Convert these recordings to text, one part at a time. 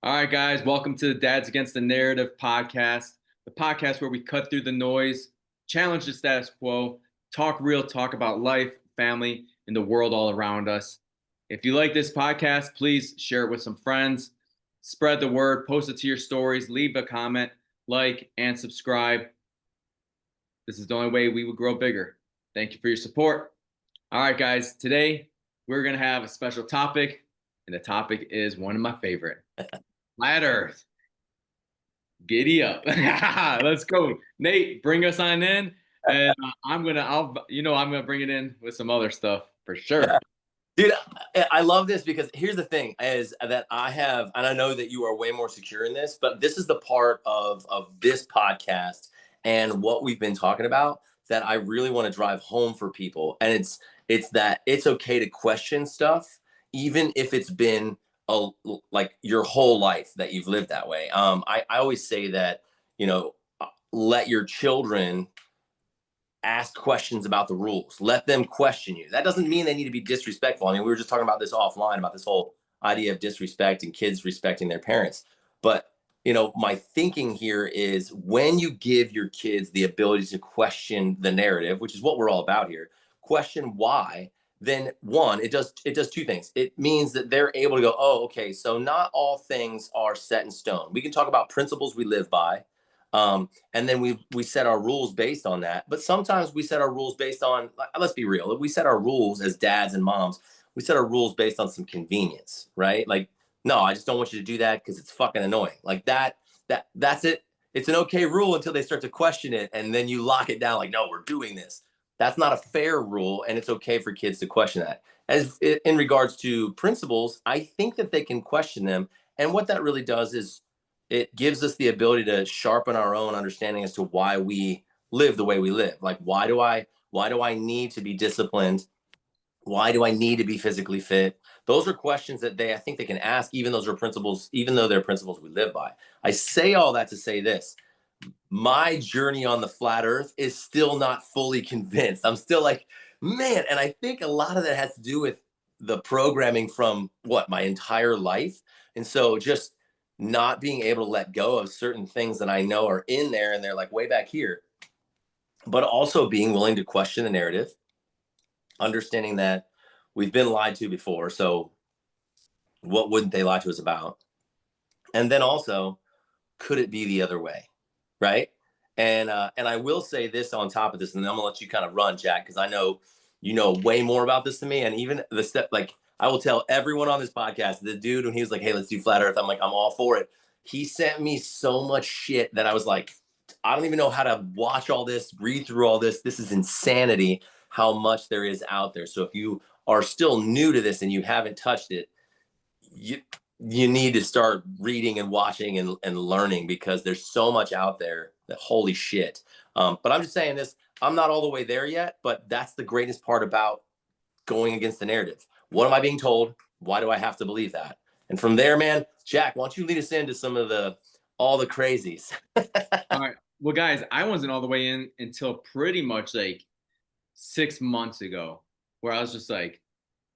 All right, guys, welcome to the Dads Against the Narrative podcast, the podcast where we cut through the noise, challenge the status quo, talk real talk about life, family, and the world all around us. If you like this podcast, please share it with some friends, spread the word, post it to your stories, leave a comment, like, and subscribe. This is the only way we will grow bigger. Thank you for your support. All right, guys, today we're going to have a special topic, and the topic is one of my favorite. Flat Earth. Giddy up. Let's go. Nate, bring us on in. And I'm gonna bring it in with some other stuff for sure. Dude, I love this because here's the thing is that I have, and I know that you are way more secure in this, but this is the part of this podcast and what we've been talking about that I really want to drive home for people. And it's that it's okay to question stuff, even if it's been like your whole life that you've lived that way. I always say that, let your children ask questions about the rules. Let them question you. That doesn't mean they need to be disrespectful. I mean, we were just talking about this offline about this whole idea of disrespect and kids respecting their parents. But, my thinking here is when you give your kids the ability to question the narrative, which is what we're all about here, question why, then one, it does two things. It means that they're able to go, oh, okay, so not all things are set in stone. We can talk about principles we live by. And then we set our rules based on that. But sometimes we set our rules based on, let's be real, we set our rules as dads and moms, we set our rules based on some convenience, right? Like, no, I just don't want you to do that because it's fucking annoying. Like that's it. It's an okay rule until they start to question it. And then you lock it down like, no, we're doing this. That's not a fair rule. And it's okay for kids to question that. As in regards to principles, I think that they can question them. And what that really does is it gives us the ability to sharpen our own understanding as to why we live the way we live. Like, why do I need to be disciplined? Why do I need to be physically fit? Those are questions that I think they can ask, even though they're principles we live by. I say all that to say this. My journey on the flat earth is still not fully convinced. I'm still like, man, and I think a lot of that has to do with the programming from my entire life. And so just not being able to let go of certain things that I know are in there and they're like way back here, but also being willing to question the narrative, understanding that we've been lied to before. So what wouldn't they lie to us about? And then also, could it be the other way? Right. And I will say this on top of this, and then I'm gonna let you kind of run, Jack, because I know you know way more about this than me. And even the step, like I will tell everyone on this podcast, the dude, when he was like, hey, let's do flat earth, I'm like, I'm all for it. He sent me so much shit that I was like, I don't even know how to watch all this, read through all this. This is insanity how much there is out there. So if you are still new to this and you haven't touched it, you need to start reading and watching and learning, because there's so much out there that holy shit. But I'm just saying this, I'm not all the way there yet, but that's the greatest part about going against the narrative. What am I being told? Why do I have to believe that? And from there, man, Jack, why don't you lead us into some of all the crazies? All right. Well, guys, I wasn't all the way in until pretty much like 6 months ago, where I was just like,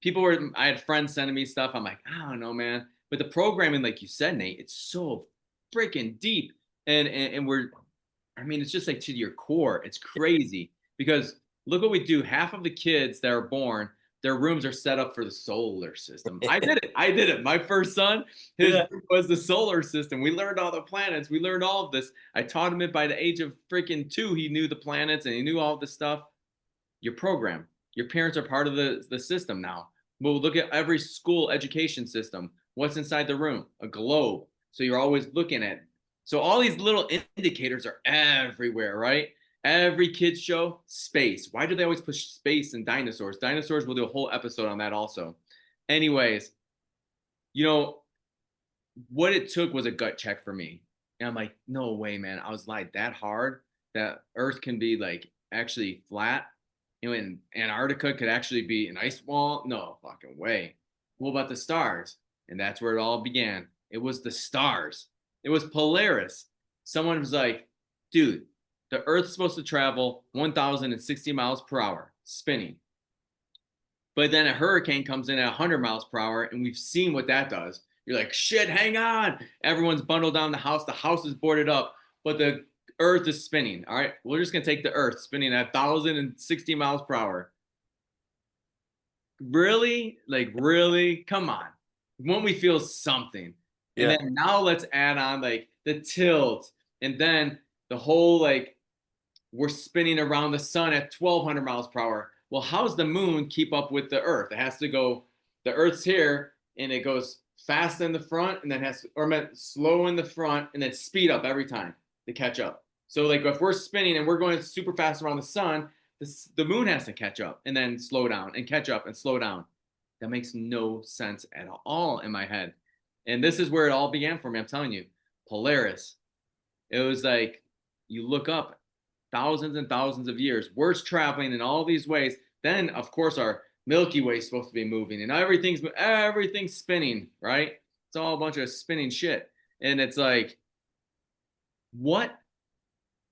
I had friends sending me stuff. I'm like, I don't know, man. But the programming, like you said, Nate, it's so freaking deep. And it's just like to your core. It's crazy because look what we do. Half of the kids that are born, their rooms are set up for the solar system. I did it. My first son, his room was the solar system. We learned all the planets. We learned all of this. I taught him it by the age of freaking 2. He knew the planets and he knew all this stuff. Your program. Your parents are part of the system now. We'll look at every school education system. What's inside the room? A globe. So you're always looking at. So all these little indicators are everywhere, right? Every kid's show, space. Why do they always push space and dinosaurs? Dinosaurs, we'll do a whole episode on that also. Anyways, what it took was a gut check for me. And I'm like, no way, man. I was lied that hard that Earth can be like actually flat. And Antarctica could actually be an ice wall. No fucking way. What about the stars? And that's where it all began. It was the stars. It was Polaris. Someone was like, dude, the Earth's supposed to travel 1,060 miles per hour, spinning. But then a hurricane comes in at 100 miles per hour, and we've seen what that does. You're like, shit, hang on. Everyone's bundled down the house. The house is boarded up, but the earth is spinning. All right. We're just going to take the earth spinning at 1,060 miles per hour. Really? Like, really? Come on. Won't we feel something? And Yeah. then now let's add on like the tilt and then the whole like we're spinning around the sun at 1,200 miles per hour. Well, how's the moon keep up with the earth? It has to go, the earth's here and it goes fast in the front and then has to, or slow in the front and then speed up every time to catch up. So like if we're spinning and we're going super fast around the sun, the moon has to catch up and then slow down and catch up and slow down. That makes no sense at all in my head. And this is where it all began for me. I'm telling you, Polaris. It was like you look up thousands and thousands of years, we're traveling in all these ways. Then, of course, our Milky Way is supposed to be moving, and everything's spinning, right? It's all a bunch of spinning shit, and it's like, what?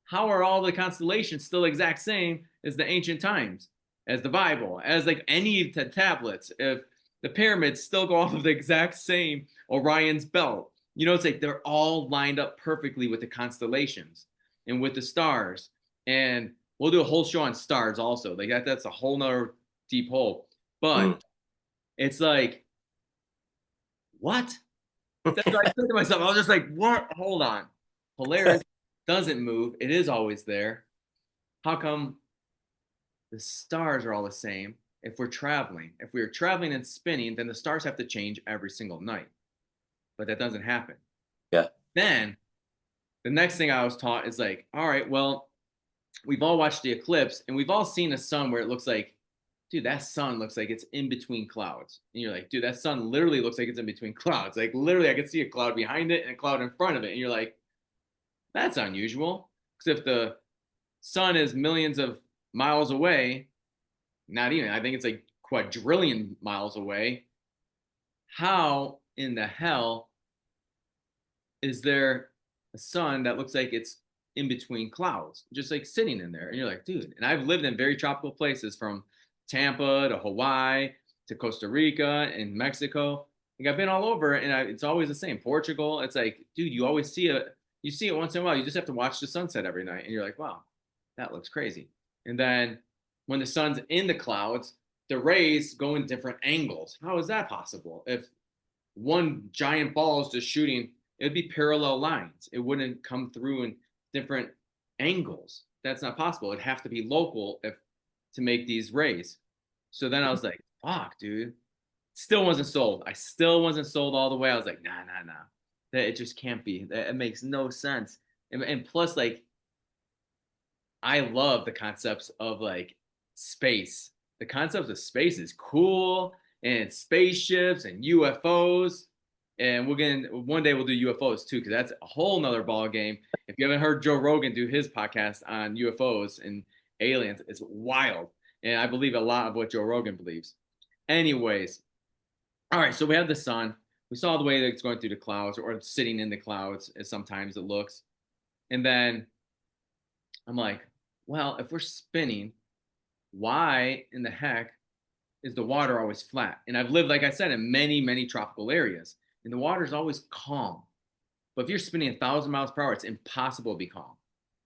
How are all the constellations still exact same as the ancient times, as the Bible, as like any tablets? If the pyramids still go off of the exact same Orion's belt, it's like they're all lined up perfectly with the constellations and with the stars. And we'll do a whole show on stars also. Like that's a whole nother deep hole. But it's like, what? That's what I said to myself. I was just like, what? Hold on. Polaris doesn't move. It is always there. How come the stars are all the same if we're traveling? If we're traveling and spinning, then the stars have to change every single night. But that doesn't happen. Yeah. Then the next thing I was taught is like, all right, well, we've all watched the eclipse and we've all seen a sun where it looks like, dude, that sun looks like it's in between clouds. And you're like, dude, that sun literally looks like it's in between clouds. Like literally I could see a cloud behind it and a cloud in front of it. And you're like, that's unusual. Because if the sun is millions of miles away, not even, I think it's like quadrillion miles away, how in the hell is there a sun that looks like it's in between clouds, just like sitting in there? And you're like, dude, and I've lived in very tropical places from Tampa to Hawaii to Costa Rica and Mexico. Like I've been all over, and it's always the same. Portugal, it's like, dude, you see it once in a while. You just have to watch the sunset every night, and you're like, wow, that looks crazy. And then when the sun's in the clouds, the rays go in different angles. How is that possible? If one giant ball is just shooting, it'd be parallel lines. It wouldn't come through in different angles. That's not possible. It'd have to be local to make these rays. So then I was like, fuck, dude. Still wasn't sold. I still wasn't sold all the way. I was like, nah. That it just can't be. It makes no sense. And plus, like, I love the concepts of like space. The concepts of space is cool, and spaceships and UFOs. And one day we'll do UFOs too, because that's a whole nother ball game. If you haven't heard Joe Rogan do his podcast on UFOs and aliens, it's wild. And I believe a lot of what Joe Rogan believes. Anyways, all right, so we have the sun. We saw the way that it's going through the clouds or sitting in the clouds, as sometimes it looks. And then I'm like, well, if we're spinning, why in the heck is the water always flat? And I've lived, like I said, in many, many tropical areas, and the water is always calm. But if you're spinning 1,000 miles per hour, it's impossible to be calm.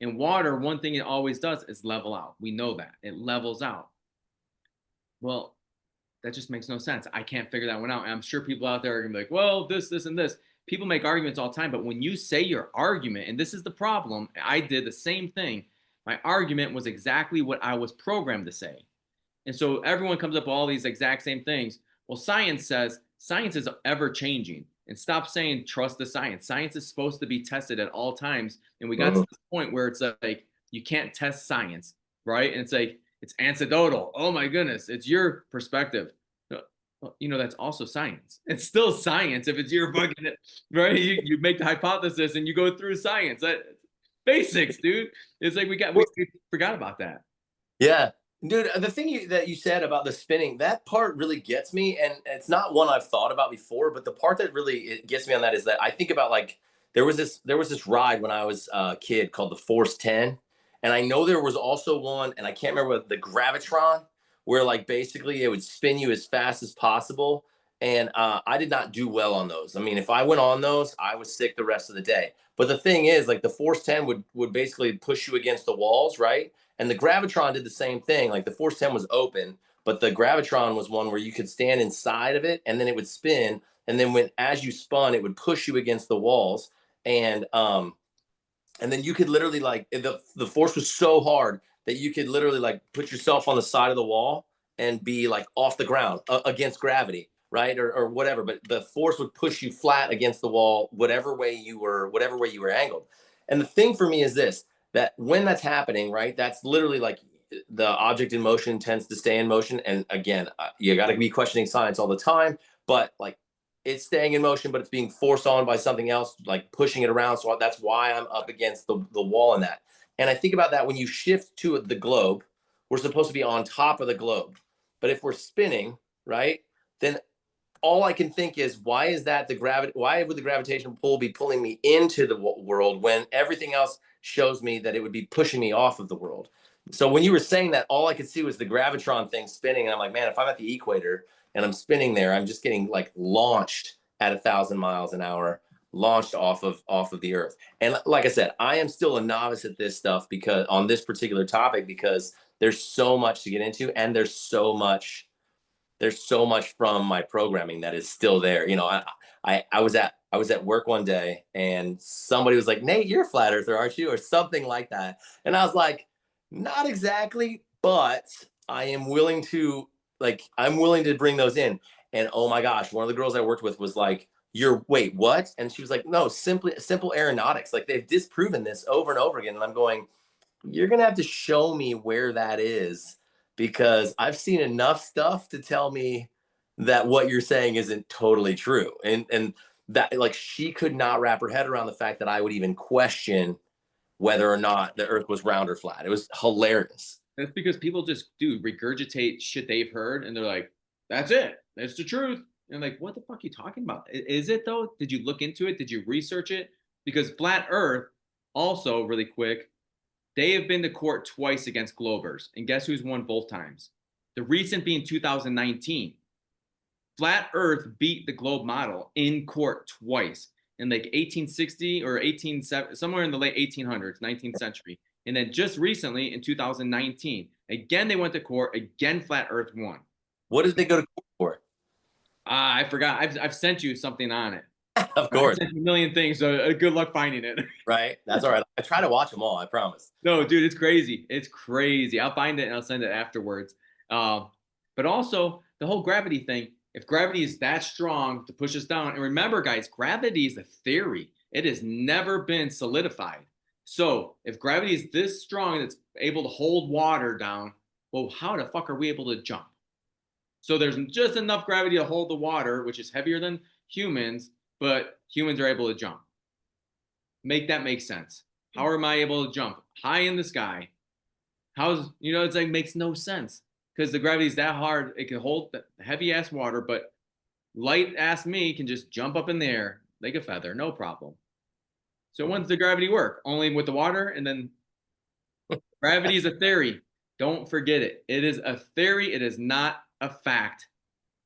In water, one thing it always does is level out. We know that. It levels out. Well, that just makes no sense. I can't figure that one out. And I'm sure people out there are going to be like, well, this, and this. People make arguments all the time. But when you say your argument, and this is the problem, I did the same thing. My argument was exactly what I was programmed to say. And so everyone comes up with all these exact same things. Well, science says science is ever changing. And stop saying trust the science. Science is supposed to be tested at all times. And we got to this point where it's like you can't test science, right? And it's like it's anecdotal. Oh my goodness, it's your perspective. Well, that's also science. It's still science if it's your fucking right. You make the hypothesis and you go through science. Basics, dude. It's like we forgot about that. Yeah. Dude, the thing that you said about the spinning, that part really gets me. And it's not one I've thought about before, but the part that really gets me on that is that I think about like there was this ride when I was a kid called the Force 10. And I know there was also one, and I can't remember, the Gravitron, where like basically it would spin you as fast as possible. And I did not do well on those. I mean, if I went on those, I was sick the rest of the day. But the thing is, like the Force 10 would basically push you against the walls, right? And the Gravitron did the same thing. Like the Force 10 was open, but the Gravitron was one where you could stand inside of it and then it would spin. And then when as you spun, it would push you against the walls. And then you could literally like the force was so hard that you could literally like put yourself on the side of the wall and be like off the ground against gravity, right? Or whatever, but the force would push you flat against the wall whatever way you were angled. And the thing for me is this, that when that's happening, right, that's literally like the object in motion tends to stay in motion. And again, you got to be questioning science all the time, but like it's staying in motion, but it's being forced on by something else, like pushing it around. So that's why I'm up against the wall in that. And I think about that when you shift to the globe, we're supposed to be on top of the globe. But if we're spinning, right, then all I can think is, why is that the gravity? Why would the gravitational pull be pulling me into the world when everything else shows me that it would be pushing me off of the world? So when you were saying that, all I could see was the gravitron thing spinning, and I'm like, man, if I'm at the equator and I'm spinning there, I'm just getting like launched at 1,000 miles an hour, launched off of the Earth. And like I said, I am still a novice at this stuff because on this particular topic, because there's so much to get into, and there's so much from my programming that is still there. I was at work one day and somebody was like, Nate, you're a flat earther, aren't you? Or something like that. And I was like, not exactly, but I'm willing to bring those in. And oh my gosh, one of the girls I worked with was like, you're wait, what? And she was like, no, simply simple aeronautics. Like they've disproven this over and over again. And I'm going, you're gonna have to show me where that is, because I've seen enough stuff to tell me that what you're saying isn't totally true. And that, like, she could not wrap her head around the fact that I would even question whether or not the earth was round or flat. It was hilarious. That's because people just do regurgitate shit they've heard, and they're like, "That's it. That's the truth." And like, what the fuck are you talking about? Is it though? Did you look into it? Did you research it? Because flat Earth, also really quick, they have been to court twice against Globers, and guess who's won both times? The recent being 2019. Flat Earth beat the globe model in court twice in like 1860 or 1870, somewhere in the late 1800s, 19th century. And then just recently in 2019, again, they went to court. Again, Flat Earth won. What did they go to court I forgot. I've sent you something on it. for? Of I course. sent you a million things. So good luck finding it. Right. That's all right. I try to watch them all, I promise. No, dude, it's crazy. It's crazy. I'll find it and I'll send it afterwards. Uh, but also the whole gravity thing. If gravity is that strong to push us down, and remember, guys, gravity is a theory. It has never been solidified. So if gravity is this strong and it's able to hold water down, well, how the fuck are we able to jump? So there's just enough gravity to hold the water, which is heavier than humans, but humans are able to jump. Make that make sense. How am I able to jump high in the sky? How's, it's like makes no sense because the gravity is that hard. It can hold the heavy ass water, but light ass me can just jump up in the air like a feather, no problem. So when's the gravity work? Only with the water, and then gravity is a theory. Don't forget it. It is a theory. It is not a fact.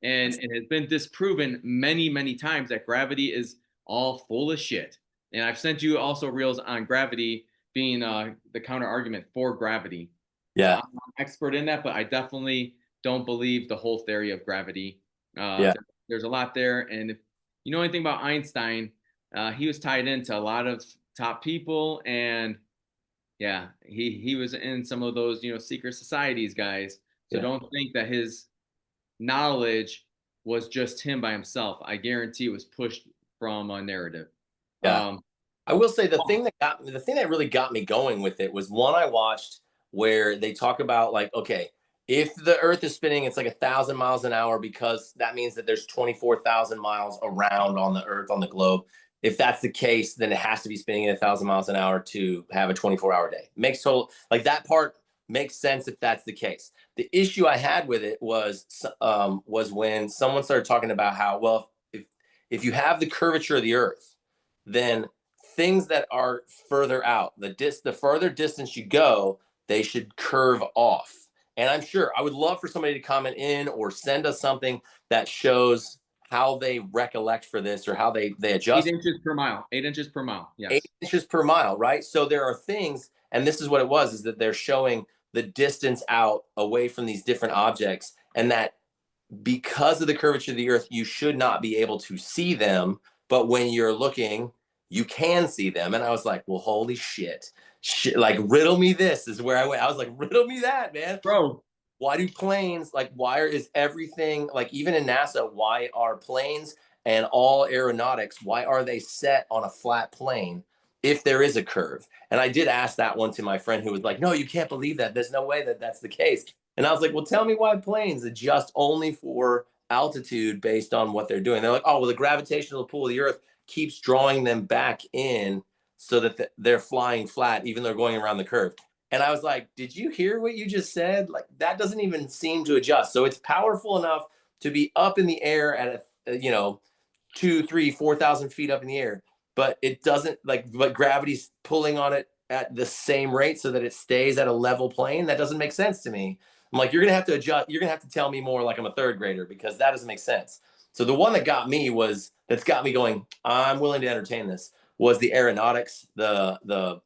And it has been disproven many, many times that gravity is all full of shit. And I've sent you also reels on gravity being the counter argument for gravity. Yeah. I'm not an expert in that, but I definitely don't believe the whole theory of gravity. Yeah. There's a lot there. And if you know anything about Einstein, he was tied into a lot of top people. And yeah, he was in some of those, secret societies, guys. So Yeah. don't think that his knowledge was just him by himself. I guarantee it was pushed from a narrative. Yeah. I will say the thing that really got me going with it was one I watched where they talk about like, okay, if the Earth is spinning, it's like 1,000 miles an hour because that means that there's 24,000 miles around on the Earth on the globe. If that's the case, then it has to be spinning at 1,000 miles an hour to have a 24-hour day. Makes total like that part makes sense if that's the case. The issue I had with it was when someone started talking about how, well, if you have the curvature of the Earth, then things that are further out, the further distance you go, they should curve off. And I'm sure I would love for somebody to comment in or send us something that shows how they recollect for this, or how they Eight adjust. inches per mile. 8 inches per mile. Eight Yes. inches per mile, right? So there are things, and this is what it was, is that they're showing the distance out away from these different objects, and that because of the curvature of the earth, you should not be able to see them, but when you're looking, you can see them. And I was like, well, holy shit. Like, riddle me this is where I went. I was like, riddle me that, man. Bro, Why do planes, like, is everything, like, even in NASA, why are planes and all aeronautics, why are they set on a flat plane if there is a curve? And I did ask that one to my friend, who was like, no, you can't believe that, there's no way that that's the case. And I was like, well, tell me why planes adjust only for altitude based on what they're doing. They're like, oh, well, the gravitational pull of the earth keeps drawing them back in, so that they're flying flat even though they're going around the curve. And I was like, did you hear what you just said? Like, that doesn't even seem to adjust. So it's powerful enough to be up in the air at a 2, 3, 4,000 feet up in the air, but it doesn't, like, but gravity's pulling on it at the same rate so that it stays at a level plane. That doesn't make sense to me. I'm like, you're gonna have to adjust. You're gonna have to tell me more, like I'm a third grader, because that doesn't make sense. So the one that's got me going, I'm willing to entertain this, was the aeronautics, the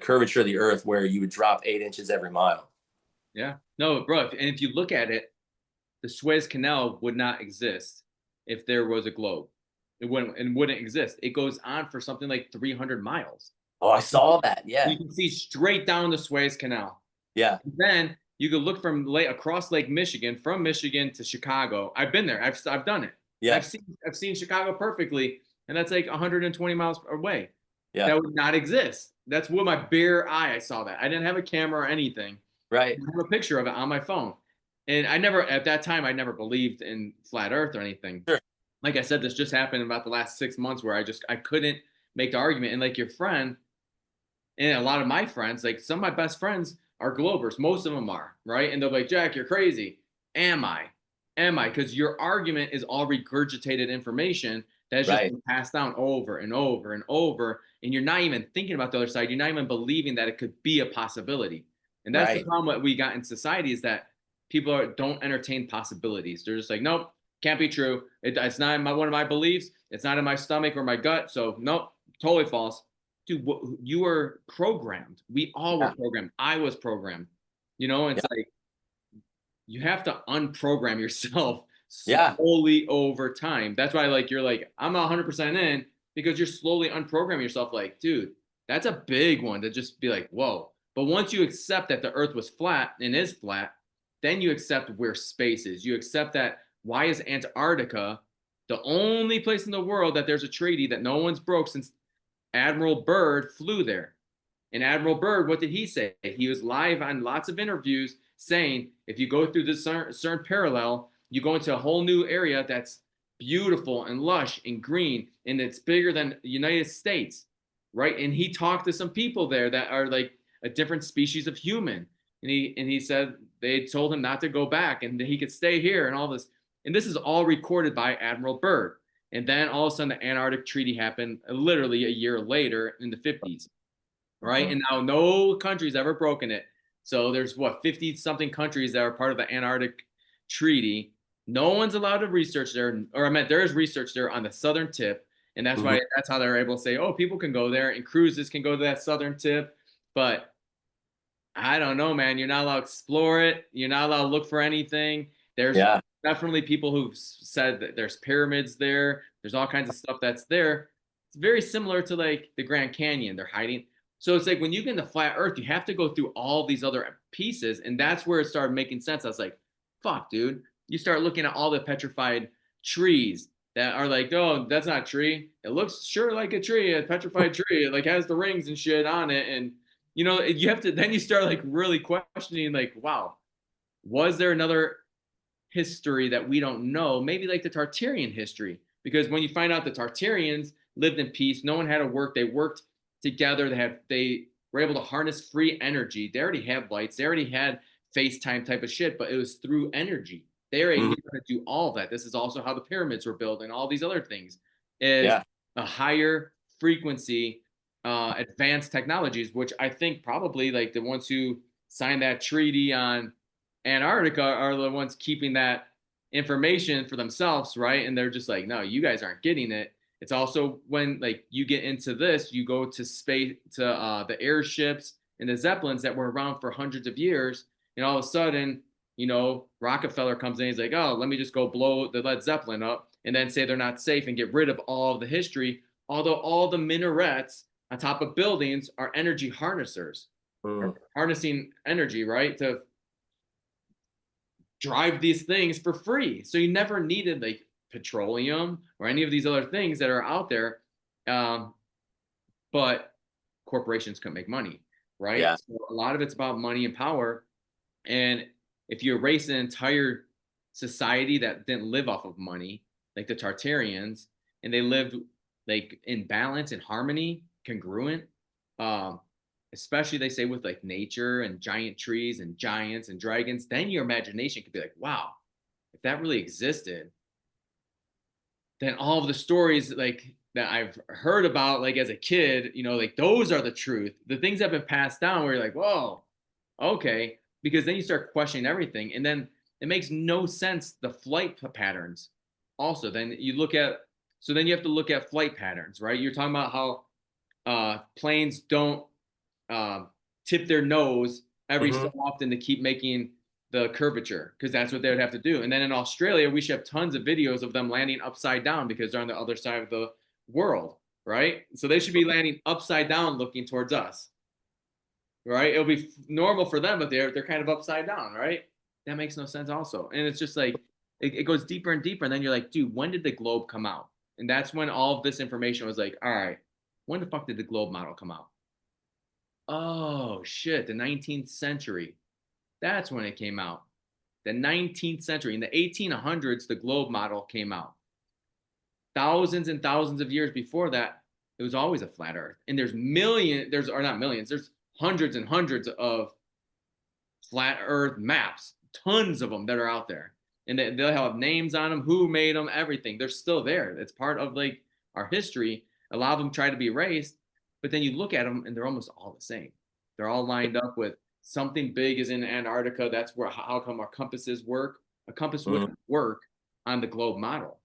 curvature of the earth, where you would drop 8 inches every mile. yeah. No, bro. And if you look at it, the Suez Canal would not exist if there was a globe. It wouldn't exist. It goes on for something like 300 miles. Oh, I saw that. Yeah. You can see straight down the Suez Canal. Yeah. And then you could look from across Lake Michigan, from Michigan to Chicago. I've been there. I've done it. Yeah. I've seen Chicago perfectly, and that's like 120 miles away. Yeah. That would not exist. That's with my bare eye. I saw that. I didn't have a camera or anything. Right. I have a picture of it on my phone. And at that time, I never believed in flat earth or anything. Sure. Like I said, this just happened about the last 6 months where I couldn't make the argument. And like your friend and a lot of my friends, like some of my best friends are Globers. Most of them are, right? And they're like, Jack, you're crazy. Am I? Am I? Because your argument is all regurgitated information that's just Right. been passed down over and over and over. And you're not even thinking about the other side. You're not even believing that it could be a possibility. And that's the Right. problem that we got in society, is that people don't entertain possibilities. They're just like, nope, can't be true. It's not in one of my beliefs. It's not in my stomach or my gut. So nope, totally false. Dude, you were programmed. We all were Yeah. programmed. I was programmed. It's Yeah. like you have to unprogram yourself Yeah. slowly over time. That's why, like, you're like, I'm 100% in, because you're slowly unprogramming yourself. Like, dude, that's a big one to just be like, whoa. But once you accept that the earth was flat and is flat, then you accept where space is. You accept that, why is Antarctica the only place in the world that there's a treaty that no one's broke since Admiral Byrd flew there? And Admiral Byrd, what did he say? He was live on lots of interviews saying, if you go through the CERN parallel, you go into a whole new area that's beautiful and lush and green, and it's bigger than the United States, right? And he talked to some people there that are like a different species of human. And he said they told him not to go back and that he could stay here and all this. And this is all recorded by Admiral Byrd. And then all of a sudden the Antarctic Treaty happened literally a year later in the 50s, right? Mhm. And now no country's ever broken it. So there's what, 50 something countries that are part of the Antarctic Treaty. No one's allowed to research there, or I meant there is research there on the southern tip. And Mhm. that's how they're able to say, oh, people can go there and cruises can go to that southern tip. But I don't know, man. You're not allowed to explore it. You're not allowed to look for anything. There's Yeah. definitely people who've said that there's pyramids there. There's all kinds of stuff that's there. It's very similar to like the Grand Canyon. They're hiding. So it's like when you get into flat Earth, you have to go through all these other pieces, and that's where it started making sense. I was like, "Fuck, dude!" You start looking at all the petrified trees that are like, "Oh, that's not a tree. It looks sure like a tree, a petrified tree. It like has the rings and shit on it." And you have to then you start like really questioning, like, wow, was there another history that we don't know? Maybe like the Tartarian history, because when you find out the Tartarians lived in peace, no one had to work. They worked together. They were able to harness free energy. They already had lights. They already had FaceTime type of shit, but it was through energy. They were able Mhm. to do all of that. This is also how the pyramids were built and all these other things. Is Yeah. a higher frequency, advanced technologies, which I think probably like the ones who signed that treaty on Antarctica are the ones keeping that information for themselves, right? And they're just like, no, you guys aren't getting it. It's also when like you get into this, you go to space, to the airships and the zeppelins that were around for hundreds of years, and all of a sudden, you know, Rockefeller comes in, he's like, oh, let me just go blow the Led Zeppelin up, and then say they're not safe and get rid of all of the history. Although all the minarets on top of buildings are energy harnessers, Mm. are harnessing energy, right, to drive these things for free. So you never needed like petroleum or any of these other things that are out there. Um, but corporations can make money, right? Yeah. So a lot of it's about money and power. And if you erase an entire society that didn't live off of money, like the Tartarians, and they lived like in balance and harmony, congruent, um, especially they say with like nature and giant trees and giants and dragons, then your imagination could be like, wow, if that really existed, then all of the stories like that I've heard about like as a kid, you know, like those are the truth. The things that have been passed down where you're like, whoa, okay. Because then you start questioning everything. And then it makes no sense, the flight patterns. Also, then you look at, so then you have to look at flight patterns, right? You're talking about how planes don't uh, tip their nose every so Hmm. often to keep making the curvature, because that's what they would have to do. And then in Australia, we should have tons of videos of them landing upside down because they're on the other side of the world, right? So they should be landing upside down looking towards us, right? It'll be normal for them, but they're kind of upside down, right? That makes no sense also. And it's just like it goes deeper and deeper. And then you're like, dude, when did the globe come out? And that's when all of this information was like, all right, when the fuck did the globe model come out? Oh shit, the 19th century. That's when it came out. The 19th century. In the 1800s, the globe model came out. Thousands and thousands of years before that, it was always a flat earth. And or not millions, there's hundreds and hundreds of flat earth maps, tons of them that are out there. And they'll have names on them, who made them, everything. They're still there. It's part of like our history. A lot of them try to be erased, but then you look at them and they're almost all the same. They're all lined up with something big is in Antarctica. That's where, how come our compasses work? A compass Mm. wouldn't work on the globe model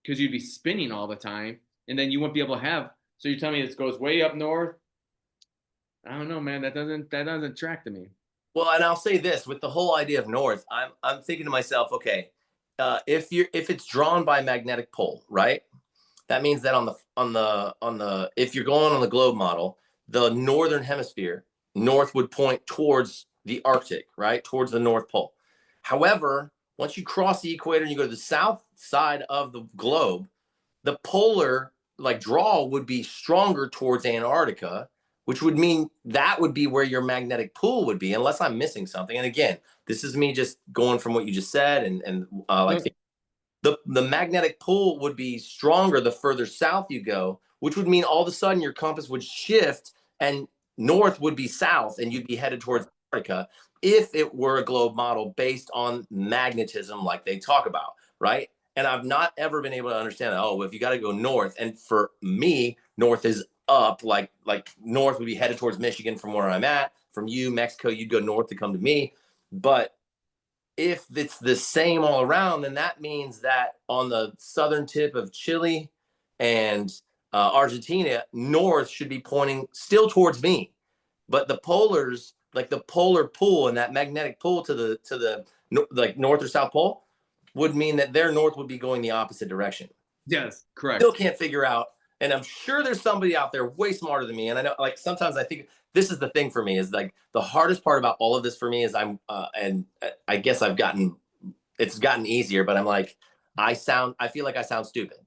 because you'd be spinning all the time, and then you wouldn't be able to have. So you're telling me this goes way up north? I don't know, man. That doesn't track to me. Well, and I'll say this with the whole idea of north, I'm thinking to myself, okay, if it's drawn by magnetic pole, right? That means that on the if you're going on the globe model, the northern hemisphere, north would point towards the Arctic, right? Towards the North Pole. However, once you cross the equator and you go to the south side of the globe, the polar like draw would be stronger towards Antarctica, which would mean that would be where your magnetic pull would be, unless I'm missing something. And again, this is me just going from what you just said, and like No, the magnetic pull would be stronger the further south you go, which would mean all of a sudden your compass would shift and north would be south and you'd be headed towards Antarctica if it were a globe model based on magnetism like they talk about, right? And I've not ever been able to understand that. Oh, if you got to go north, and for me, north is up, like north would be headed towards Michigan from where I'm at. From you, Mexico, you'd go north to come to me. But if it's the same all around, then that means that on the southern tip of Chile and Argentina, north should be pointing still towards me. But the polars, like the polar pull and that magnetic pull to the like north or south pole, would mean that their north would be going the opposite direction. yes, Still correct. can't figure out, and I'm sure there's somebody out there way smarter than me. And I know, like sometimes I think this is the thing for me is like the hardest part about all of this for me is and I guess it's gotten easier, but I'm like I feel like I sound stupid.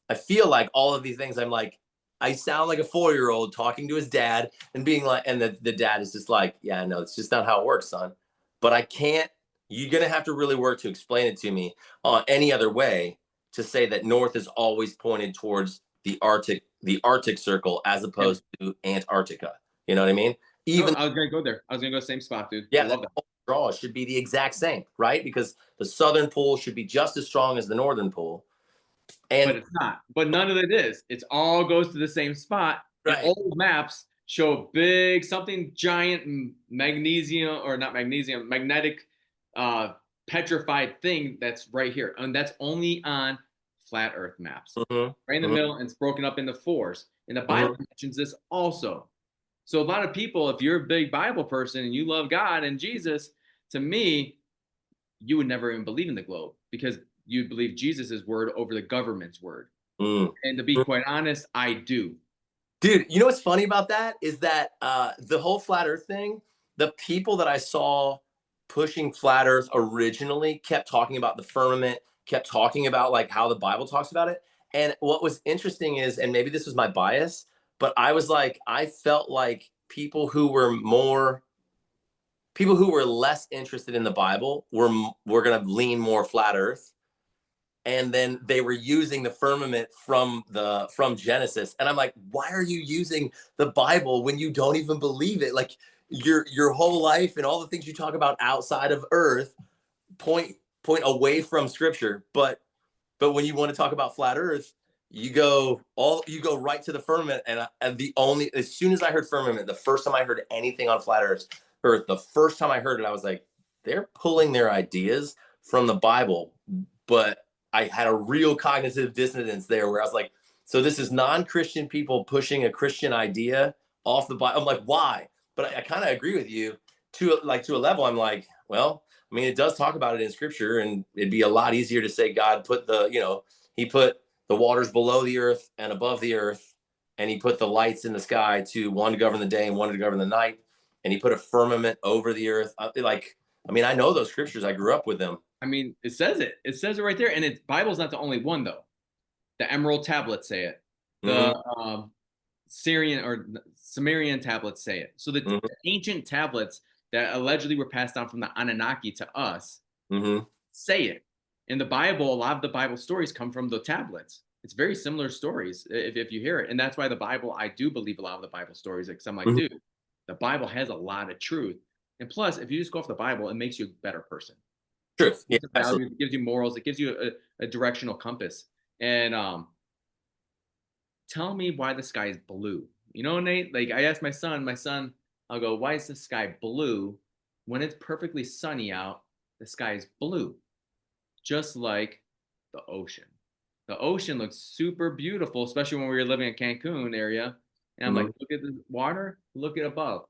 I feel like all of these things I'm like I sound like a 4-year old talking to his dad and being like, and the dad is just like, yeah, no, it's just not how it works, son. But I can't. You're gonna have to really work to explain it to me any other way to say that north is always pointed towards the Arctic Circle as Yeah. opposed to Antarctica. You know what I mean? No, Even I was gonna go there. I was gonna go same spot, dude. I yeah, that love that. whole draw should be the exact same, right? Because the southern pole should be just as strong as the northern pole. But And it's not. But none of it is. It's all goes to the same spot. And right, old maps show big something giant magnesium, or not magnesium, magnetic petrified thing that's right here. And that's only on flat earth maps. Mhm, Right in the mhm, middle, and it's broken up into fours. And the Bible mhm. mentions this also. So a lot of people, if you're a big Bible person and you love God and Jesus, to me, you would never even believe in the globe because you believe Jesus' word over the government's word. Mm. And to be quite honest, I do. Dude, you know what's funny about that is that the whole flat Earth thing, the people that I saw pushing flat Earth originally kept talking about the firmament, kept talking about like how the Bible talks about it. And what was interesting is, and maybe this was my bias, but I was like, I felt like people who were less interested in the Bible were going to lean more flat Earth, and then they were using the firmament from Genesis, and I'm like, why are you using the Bible when you don't even believe it? Like your whole life and all the things you talk about outside of Earth point point away from Scripture, but when you want to talk about flat Earth, you go right to the firmament, and the only as soon as I heard firmament, the first time I heard anything on flat Earth, the first time I heard it, I was like, they're pulling their ideas from the Bible, but I had a real cognitive dissonance there where I was like, so this is non-Christian people pushing a Christian idea off the Bible. I'm like, why? But I kind of agree with you to a level. I'm like, well, I mean, it does talk about it in Scripture, and it'd be a lot easier to say God put he put the waters below the earth and above the earth, and he put the lights in the sky to one to govern the day and one to govern the night, and he put a firmament over the earth. I mean, I know those scriptures. I grew up with them. I mean, it says it. It says it right there. And it's Bible's not the only one though. The Emerald tablets say it. Mm-hmm, The Syrian or Sumerian tablets say it. So mm-hmm, the ancient tablets that allegedly were passed down from the Anunnaki to us mm-hmm, say it. In the Bible, a lot of the Bible stories come from the tablets. It's very similar stories if you hear it. And that's why the Bible, I do believe a lot of the Bible stories, because I'm like, mm-hmm. dude, the Bible has a lot of truth. And plus, if you just go off the Bible, it makes you a better person. Truth. It Yeah, gives you absolutely. values, it gives you morals, it gives you a directional compass. And tell me why the sky is blue. You know, Nate, like I asked my son, I'll go, why is the sky blue? When it's perfectly sunny out, the sky is blue, just like the ocean. The ocean looks super beautiful, especially when we were living in Cancun area. And I'm like, Mm-hmm, look at the water, look at above.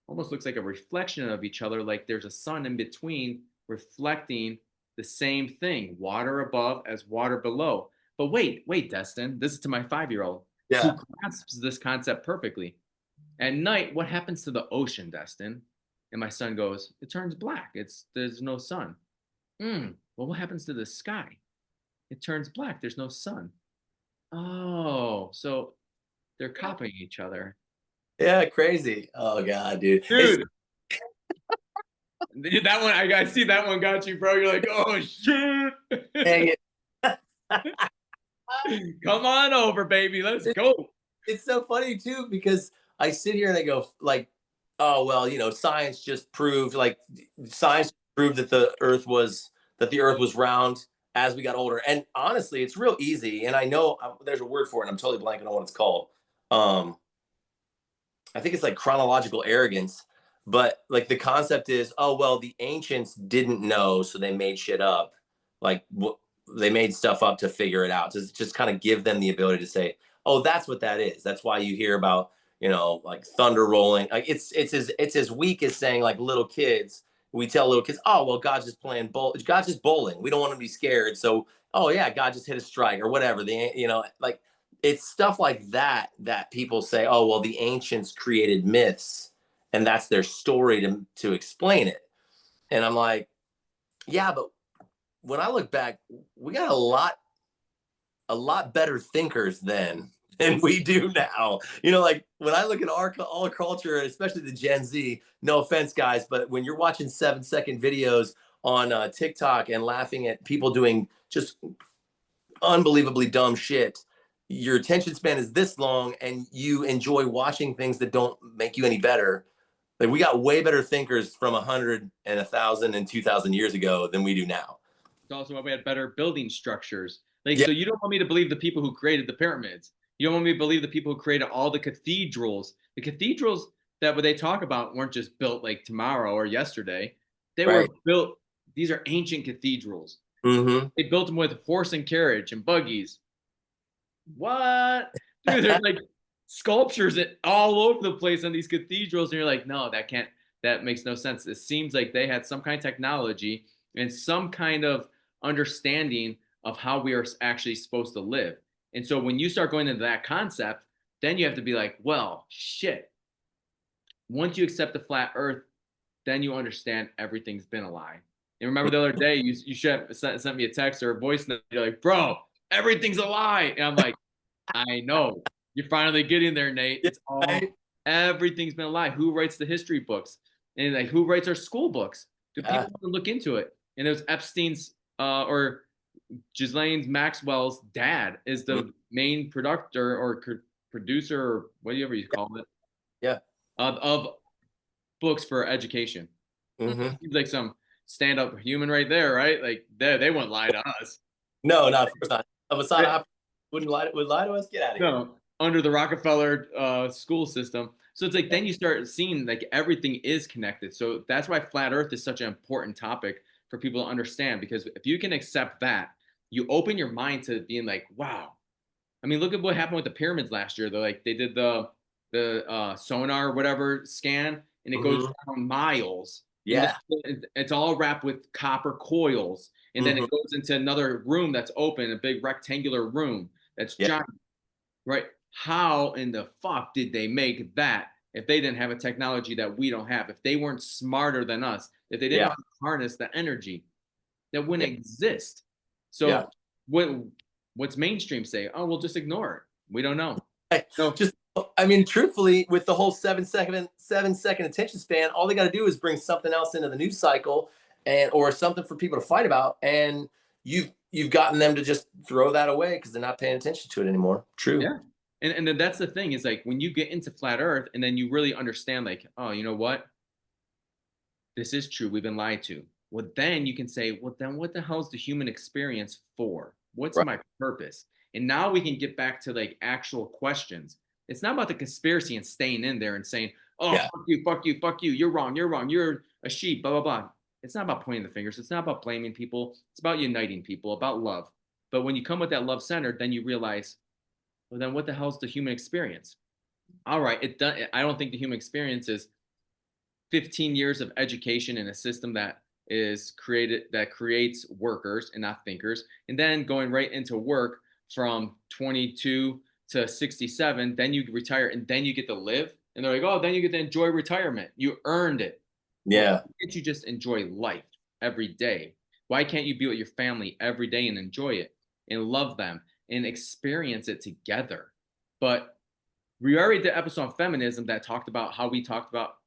Almost looks like a reflection of each other, like there's a sun in between reflecting the same thing, water above as water below. But wait, Destin, this is to my 5-year-old who yeah. grasps this concept perfectly. At night, what happens to the ocean, Destin? And my son goes, it turns black. There's no sun. Well, what happens to the sky? It turns black. There's no sun. Oh, so they're copying each other. Yeah, crazy. Oh god, dude. It's Dude, that one, I see that one got you, bro. You're like, oh, shit. dang it. Come on over, baby. Let's go. It's so funny too because I sit here and I go like, oh well, science just proved science proved that the Earth was round as we got older. And honestly, it's real easy. And I know there's a word for it. And I'm totally blanking on what it's called. Um, I think it's like chronological arrogance. But like the concept is, oh well, the ancients didn't know, so they made shit up. Like they made stuff up to figure it out, to just kind of give them the ability to say, oh, that's what that is. That's why you hear about like thunder rolling. Like it's as weak as saying like little kids. We tell little kids, oh well, God's just playing God's just bowling. We don't want them to be scared, so oh yeah, God just hit a strike or whatever. Like it's stuff like that people say, oh well, the ancients created myths, and that's their story to explain it. And I'm like, yeah, but when I look back, we got a lot better thinkers then than we do now. Like when I look at our culture, especially the Gen Z, no offense, guys, but when you're watching 7-second videos on TikTok and laughing at people doing just unbelievably dumb shit, your attention span is this long and you enjoy watching things that don't make you any better. Like we got way better thinkers from 100 and 1,000 and 2,000 years ago than we do now. It's also why we had better building structures. Like, Yeah, so you don't want me to believe the people who created the pyramids. You don't want me to believe the people who created all the cathedrals. The cathedrals that what they talk about weren't just built like tomorrow or yesterday. They were right. built these are ancient cathedrals. Mm-hmm. They built them with horse and carriage and buggies. What? Dude, there's like sculptures all over the place on these cathedrals. And you're like, no, that makes no sense. It seems like they had some kind of technology and some kind of understanding of how we are actually supposed to live. And so when you start going into that concept, then you have to be like, well, shit. Once you accept the flat earth, then you understand everything's been a lie. And remember the other day, you should have sent me a text or a voice note. You're like, bro, everything's a lie. And I'm like, I know. You're finally getting there, Nate. Yeah, It's all, right? everything's been a lie. Who writes the history books? And like, who writes our school books? Do Yeah. people want to look into it? And it was Epstein's or Ghislaine Maxwell's dad is Mhm. the main producer or producer or whatever you call it Yeah. of books for education. Mm-hmm. Seems like some stand-up human right there, right? Like they wouldn't lie to us. No, not of course not. A They- Masada would lie to us. Get out of here. no, under the Rockefeller school system. So it's like then you start seeing like everything is connected. So that's why flat Earth is such an important topic for people to understand. Because if you can accept that, you open your mind to being like, wow. I mean, look at what happened with the pyramids last year. They're like they did the sonar or whatever scan, and it goes Mm-hmm. down miles. And Yeah. then it's all wrapped with copper coils, and then Mm-hmm. it goes into another room that's open, a big rectangular room that's Yeah. giant, right? How in the fuck did they make that if they didn't have a technology that we don't have? If they weren't smarter than us, if they didn't know Yeah. how to harness the energy, that Yeah. wouldn't exist. Yeah. So what's mainstream say? Oh, we'll just ignore it. We don't know. Hey, So just I mean, truthfully, with the whole 7-second attention span, all they got to do is bring something else into the news cycle, and or something for people to fight about, and you've gotten them to just throw that away because they're not paying attention to it anymore. True. yeah. And then that's the thing is like when you get into flat earth and then you really understand like, oh, you know what? This is true. We've been lied to. Well, then you can say, well, then what the hell is the human experience for? What's Right. my purpose? And now we can get back to like actual questions. It's not about the conspiracy and staying in there and saying, oh, Yeah. fuck you, fuck you, fuck you. You're wrong. You're wrong. You're a sheep, blah, blah, blah. It's not about pointing the fingers. It's not about blaming people. It's about uniting people, about love. But when you come with that love centered, then you realize, well, then what the hell is the human experience? All right. I don't think the human experience is 15 years of education in a system that is created that creates workers and not thinkers, and then going right into work from 22 to 67, then you retire and then you get to live, and they're like, oh, then you get to enjoy retirement, you earned it. Well, Yeah. why can't you just enjoy life every day? Why can't you be with your family every day and enjoy it and love them and experience it together? But we already did an episode on feminism that talked about how we talked about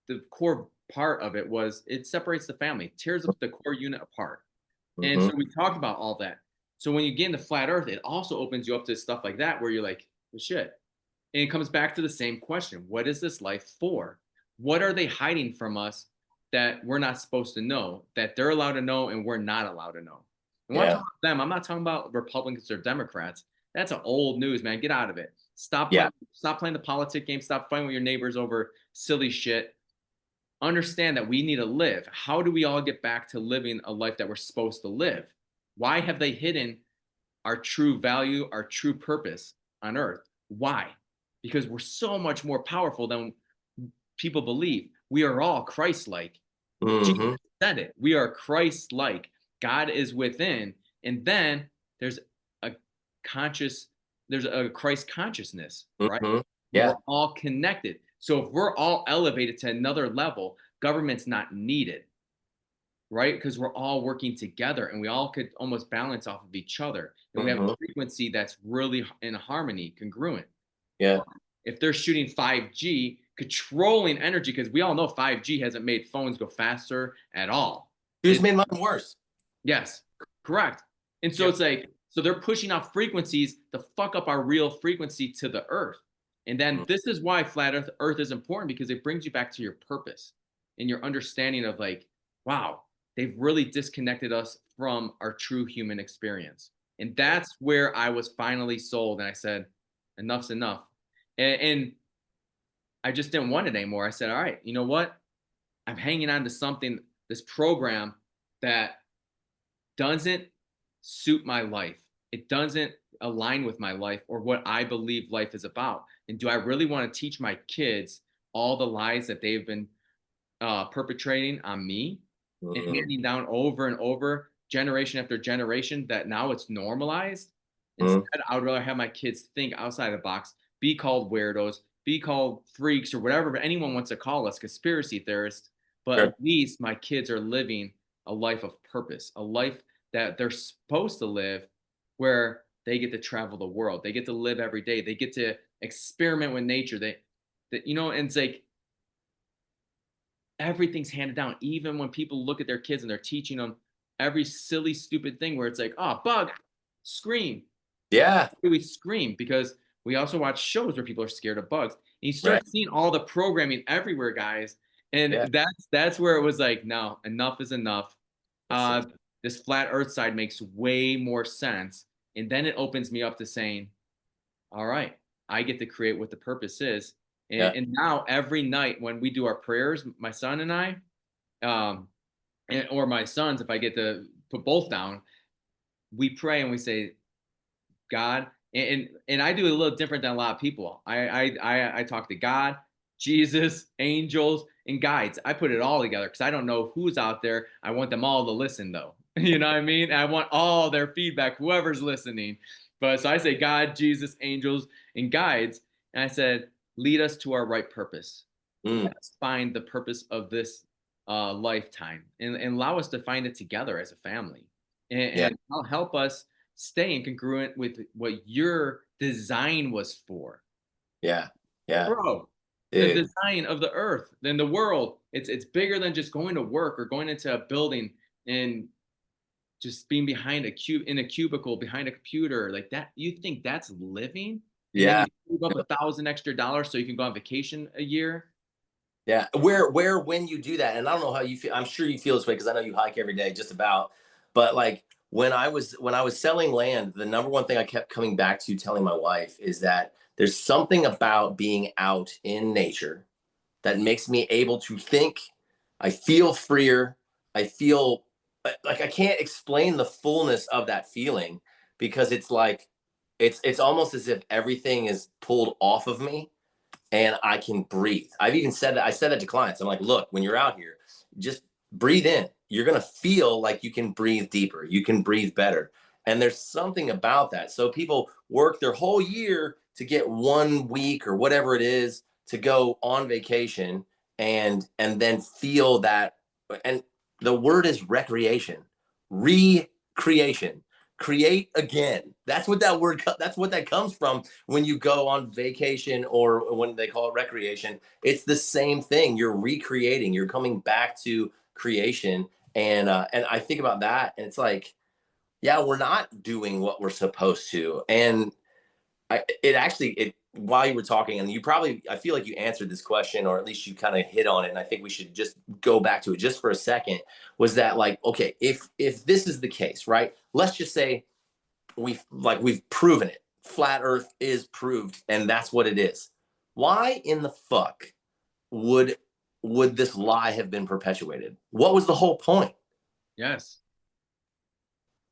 the core part of it was it separates the family, tears up the core unit apart. And Mm-hmm. so we talked about all that. So when you get into flat earth, it also opens you up to stuff like that where you're like, well, shit. And it comes back to the same question. What is this life for? What are they hiding from us that we're not supposed to know, that they're allowed to know and we're not allowed to know? And when I'm Yeah. talking about them, I'm not talking about Republicans or Democrats. That's an old news, man. Get out of it. Yeah. Stop playing the politic game. Stop fighting with your neighbors over silly shit. Understand that we need to live. How do we all get back to living a life that we're supposed to live? Why have they hidden our true value, our true purpose on earth? Why? Because we're so much more powerful than people believe. We are all Christ-like. Jesus Mm-hmm. said it. We are Christ-like. God is within. And then there's a conscious, there's a Christ consciousness, right? Mm-hmm. We're Yeah. all connected. So if we're all elevated to another level, government's not needed, right? Because we're all working together and we all could almost balance off of each other. And we have Mm-hmm. a frequency that's really in harmony, congruent. Yeah. If they're shooting 5G, controlling energy, because we all know 5G hasn't made phones go faster at all. You just made mine worse. Yes, correct. And so Yep. it's like, so they're pushing out frequencies to fuck up our real frequency to the earth. And then this is why flat earth is important because it brings you back to your purpose and your understanding of like, wow, they've really disconnected us from our true human experience. And that's where I was finally sold. And I said, enough's enough. And I just didn't want it anymore. I said, all right, you know what? I'm hanging on to something, this program that doesn't suit my life. It doesn't align with my life or what I believe life is about. And do I really want to teach my kids all the lies that they've been perpetrating on me and Mm-hmm. handing down over and over, generation after generation, that now it's normalized? Mm-hmm. Instead, I would rather have my kids think outside the box, be called weirdos, be called freaks, or whatever anyone wants to call us, conspiracy theorists. But Sure. at least my kids are living a life of purpose, a life that they're supposed to live, where they get to travel the world, they get to live every day, they get to experiment with nature. And it's like everything's handed down. Even when people look at their kids and they're teaching them every silly, stupid thing where it's like, oh, bug, scream. Yeah. We scream because we also watch shows where people are scared of bugs. And you Right. start seeing all the programming everywhere, guys. Yeah. And that's where it was like, no, enough is enough. That's so. Uh, this flat Earth side makes way more sense. And then it opens me up to saying, all right, I get to create what the purpose is. Yeah. And now every night when we do our prayers, my son and I, um, or my sons, if I get to put both down, we pray and we say, God, and I do it a little different than a lot of people. I talk to God, Jesus, angels, and guides. I put it all together because I don't know who's out there. I want them all to listen, though. You know what I mean? I want all their feedback, whoever's listening. But so I say God, Jesus, angels, and guides, and I said, lead us to our right purpose. Mm. Let's find the purpose of this lifetime, and allow us to find it together as a family, Yeah. and help us stay congruent with what your design was for. Yeah. Yeah. Bro, the Dude. design of the earth, then the world, it's bigger than just going to work or going into a building and just being behind a cubicle behind a computer like that. You think that's living? And then Yeah. you save up $1,000 extra so you can go on vacation a year? Yeah. When you do that, and I don't know how you feel. I'm sure you feel this way because I know you hike every day, just about. But like when I was selling land, the number one thing I kept coming back to telling my wife is that there's something about being out in nature that makes me able to think. I feel freer. I feel like I can't explain the fullness of that feeling because it's like it's almost as if everything is pulled off of me and I can breathe. I've even said that. I said that to clients. I'm like, look, when you're out here, just breathe in. You're going to feel like you can breathe deeper. You can breathe better. And there's something about that. So people work their whole year to get 1 week or whatever it is to go on vacation and then feel that. And the word is recreation, recreation, create again. That's what that comes from when you go on vacation or when they call it recreation. It's the same thing. You're recreating. You're coming back to creation, and I think about that, and it's like, yeah, we're not doing what we're supposed to, and it actually it while you were talking, and you probably I feel like you answered this question, or at least you kind of hit on it, and I think we should just go back to it just for a second. Was that like, okay, if this is the case, right? Let's just say we've proven it. Flat Earth is proved, and that's what it is. Why in the fuck would would this lie have been perpetuated? What was the whole point? Yes.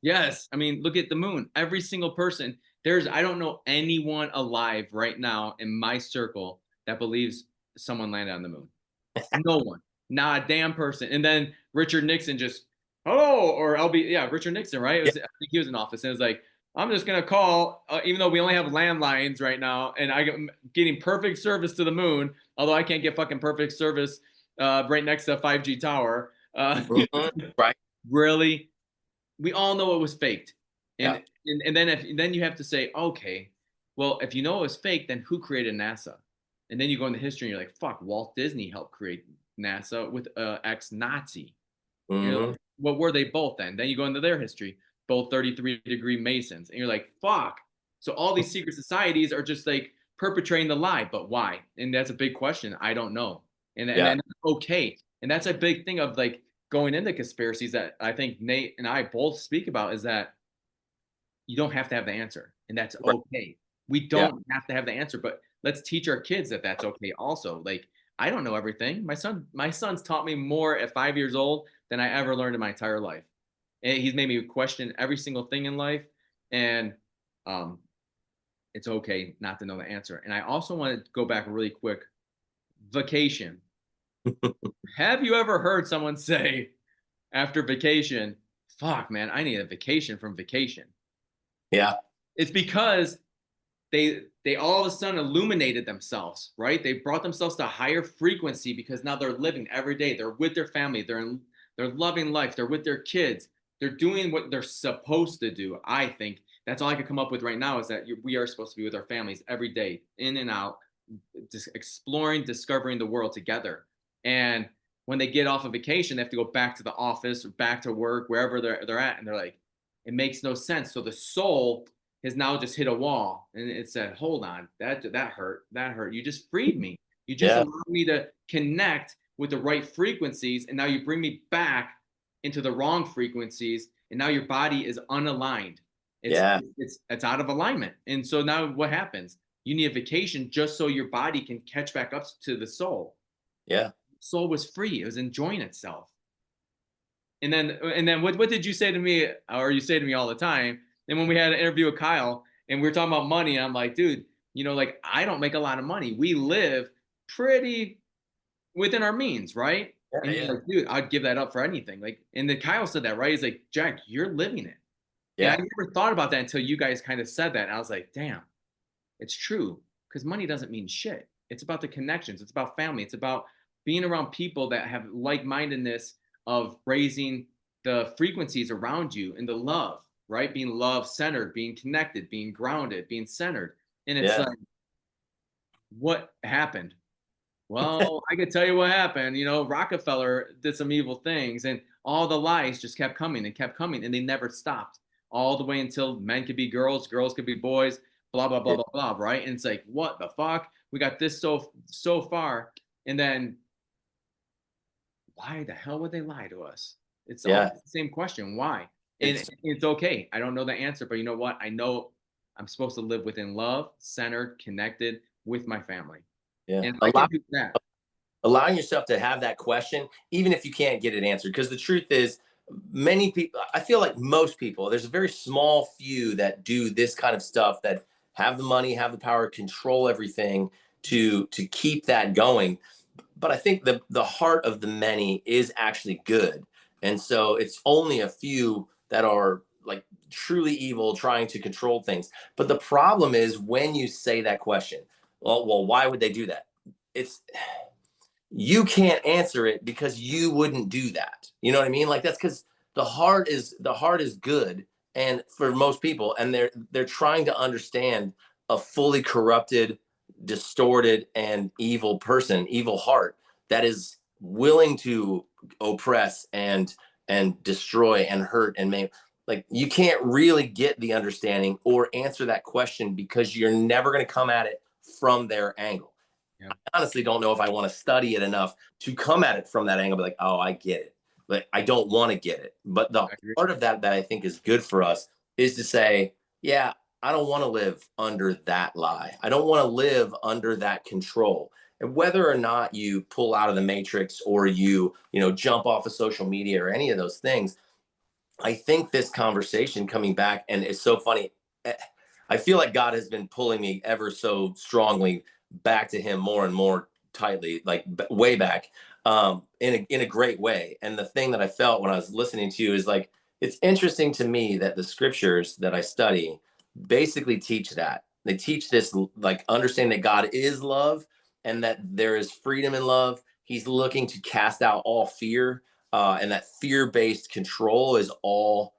Yes. I mean, look at the moon. Every single person, I don't know anyone alive right now in my circle that believes someone landed on the moon. No one. Not a damn person. And then Richard Nixon just, hello, or yeah, Richard Nixon, right? Yeah. I think he was in office. And it was like, I'm just going to call, even though we only have landlines right now, and I'm getting perfect service to the moon, although I can't get fucking perfect service right next to a 5G tower. Mhm. Right. Really? We all know it was faked. Yeah. And then you have to say, okay, well, if you know it was fake, then who created NASA? And then you go into history and you're like, fuck, Walt Disney helped create NASA with ex-Nazi. And you're Hmm. like, what were they both then? Then you go into their history, both 33-degree Masons. And you're like, fuck. So all these secret societies are just like perpetrating the lie, but why? And that's a big question. I don't know. And Yeah. then okay. And that's a big thing of like going into conspiracies that I think Nate and I both speak about is that you don't have to have the answer, and that's Right. okay. We Yeah. don't have to have the answer, but let's teach our kids that that's okay also. Like, I don't know everything. My son's taught me more at 5 years old than I ever learned in my entire life. And he's made me question every single thing in life. And um, it's okay not to know the answer. And I also want to go back really quick. Vacation. Have you ever heard someone say after vacation, fuck, man, I need a vacation from vacation? Yeah. It's because they all of a sudden illuminated themselves, right? They brought themselves to a higher frequency because now they're living every day. They're with their family. They're loving life. They're with their kids. They're doing what they're supposed to do. I think that's all I can come up with right now is that we are supposed to be with our families every day, in and out, just exploring, discovering the world together. And when they get off of vacation, they have to go back to the office or back to work, wherever they're at, and they're like, it makes no sense. So the soul has now just hit a wall, and it said, hold on, that hurt. You just freed me. You just Yeah. allowed me to connect with the right frequencies, and now you bring me back into the wrong frequencies, and now your body is unaligned. it's Yeah. it's out of alignment. And so now what happens? You need a vacation just so your body can catch back up to the soul. Yeah. Soul was free, it was enjoying itself. And then what did you say to me, or you say to me all the time? And when we had an interview with Kyle and we were talking about money, I'm like, dude, like I don't make a lot of money. We live pretty within our means, right? Yeah. And you're Yeah. like, dude, I'd give that up for anything. Like, and then Kyle said that, right? He's like, Jack, you're living it. And I Yeah. never thought about that until you guys kind of said that. And I was like, damn, it's true. Because money doesn't mean shit. It's about the connections. It's about family. It's about being around people that have like-mindedness of raising the frequencies around you and the love, right? Being love centered, being connected, being grounded, being centered. And it's Yeah. like, what happened? Well, I could tell you what happened. Rockefeller did some evil things, and all the lies just kept coming, and they never stopped all the way until men could be girls, girls could be boys, blah blah blah Yeah. blah blah, right? And it's like, what the fuck? We got this so far, and then why the hell would they lie to us? It's all Yeah. the same question. Why? And It's it's okay. I don't know the answer, but you know what? I know I'm supposed to live within love, centered, connected with my family, yeah. and if I can do that. Allowing yourself to have that question, even if you can't get it answered. Because the truth is, many people, I feel like most people, there's a very small few that do this kind of stuff, that have the money, have the power, control everything to keep that going. But I think the heart of the many is actually good. And so it's only a few that are like truly evil, trying to control things. But the problem is when you say that question, well, why would they do that? It's, you can't answer it because you wouldn't do that. You know what I mean? Like, that's because the heart is good, and for most people, and they're trying to understand a fully corrupted, distorted, and evil person, evil heart that is willing to oppress and destroy and hurt and make. Like, you can't really get the understanding or answer that question because you're never going to come at it from their angle. Yeah, Honestly don't know if I want to study it enough to come at it from that angle, be like, oh, I get it. But I don't want to get it. But the I agree. part of that I think is good for us is to say, yeah, I don't want to live under that lie. I don't want to live under that control. And whether or not you pull out of the matrix or jump off of social media or any of those things, I think this conversation coming back, and it's so funny. eh, I feel like God has been pulling me ever so strongly back to Him more and more tightly, like way back, in a great way. And the thing that I felt when I was listening to you is like, it's interesting to me that the scriptures that I study basically teach that. They teach this, like, understanding that God is love and that there is freedom in love. He's looking to cast out all fear, and that fear-based control is all